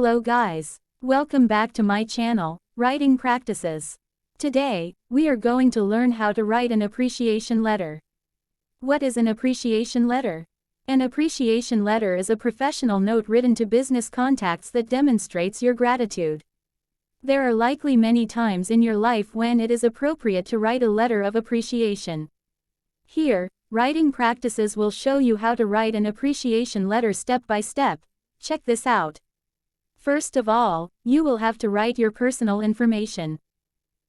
Hello guys. Welcome back to my channel, Writing Practices. Today, we are going to learn how to write an appreciation letter. What is an appreciation letter? An appreciation letter is a professional note written to business contacts that demonstrates your gratitude. There are likely many times in your life when it is appropriate to write a letter of appreciation. Here, Writing Practices will show you how to write an appreciation letter step by step. Check this out. First of all, you will have to write your personal information.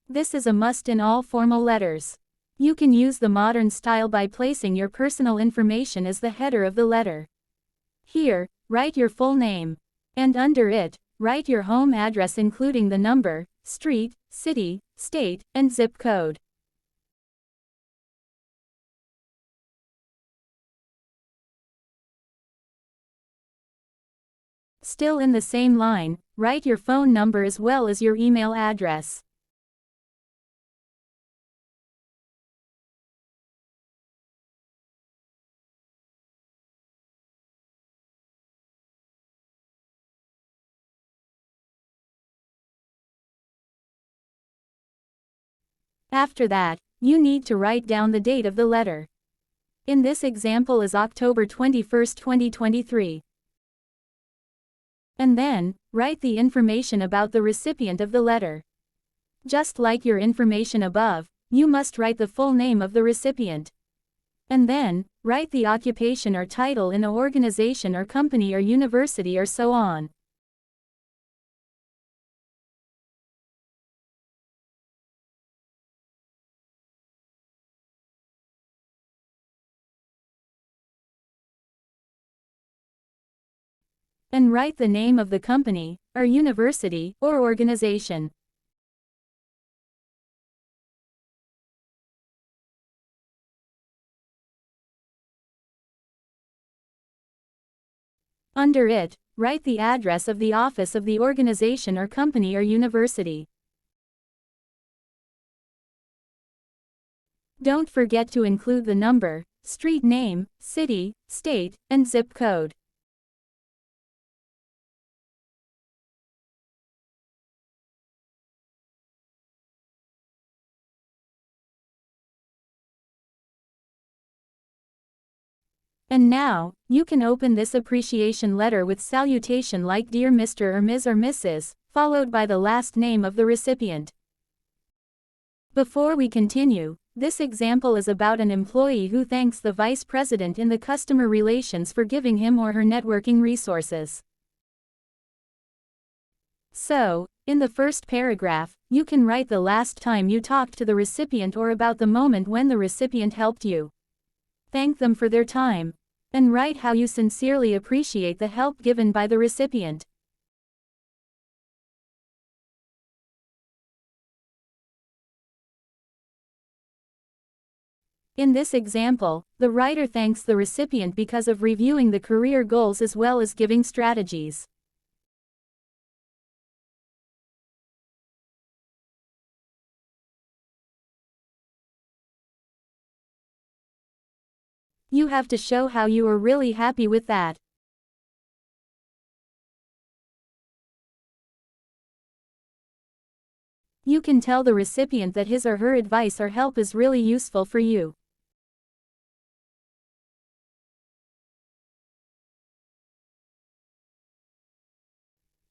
This is a must in all formal letters. You can use the modern style by placing your personal information as the header of the letter. Here, write your full name. And under it, write your home address including the number, street, city, state, and zip code. Still in the same line, write your phone number as well as your email address. After that, you need to write down the date of the letter. In this example is October 21, 2023. And then, write the information about the recipient of the letter. Just like your information above, you must write the full name of the recipient. And then, write the occupation or title in the organization or company or university or so on. And write the name of the company, or university, or organization. Under it, write the address of the office of the organization or company or university. Don't forget to include the number, street name, city, state, and zip code. And now, you can open this appreciation letter with salutation like Dear Mr. or Ms. or Mrs., followed by the last name of the recipient. Before we continue, this example is about an employee who thanks the vice president in the customer relations for giving him or her networking resources. So, in the first paragraph, you can write the last time you talked to the recipient or about the moment when the recipient helped you. Thank them for their time. And write how you sincerely appreciate the help given by the recipient. In this example, the writer thanks the recipient because of reviewing the career goals as well as giving strategies. You have to show how you are really happy with that. You can tell the recipient that his or her advice or help is really useful for you.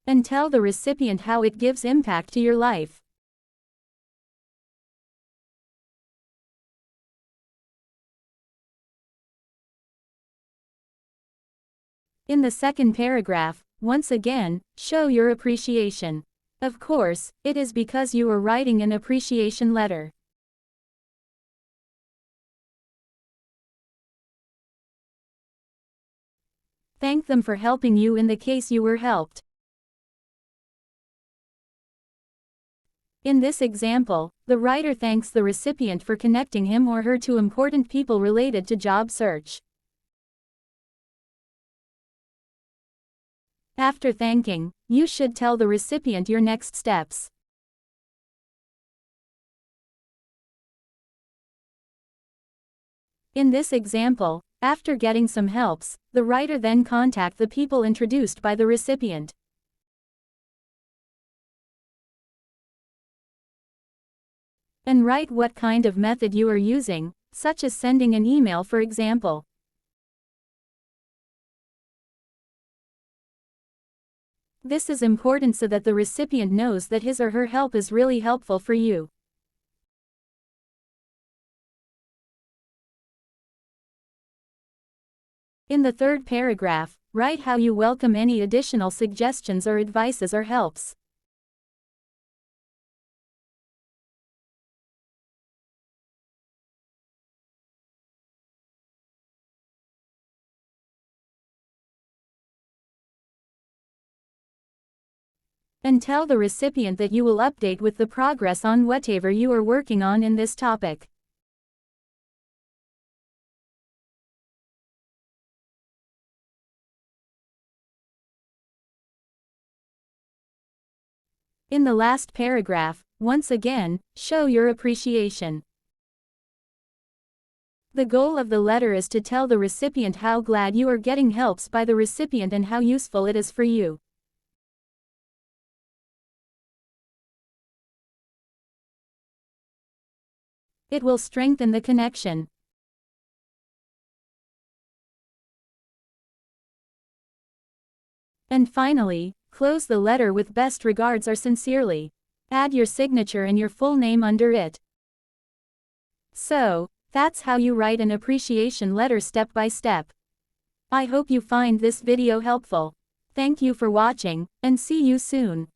And tell the recipient how it gives impact to your life. In the second paragraph, once again, show your appreciation. Of course, it is because you are writing an appreciation letter. Thank them for helping you in the case you were helped. In this example, the writer thanks the recipient for connecting him or her to important people related to job search. After thanking, you should tell the recipient your next steps. In this example, after getting some helps, the writer then contact the people introduced by the recipient. And write what kind of method you are using, such as sending an email for example. This is important so that the recipient knows that his or her help is really helpful for you. In the third paragraph, write how you welcome any additional suggestions or advices or helps. And tell the recipient that you will update with the progress on whatever you are working on in this topic. In the last paragraph, once again, show your appreciation. The goal of the letter is to tell the recipient how glad you are getting helps by the recipient and how useful it is for you. It will strengthen the connection. And finally, close the letter with best regards or sincerely. Add your signature and your full name under it. So, that's how you write an appreciation letter step by step. I hope you find this video helpful. Thank you for watching, and see you soon.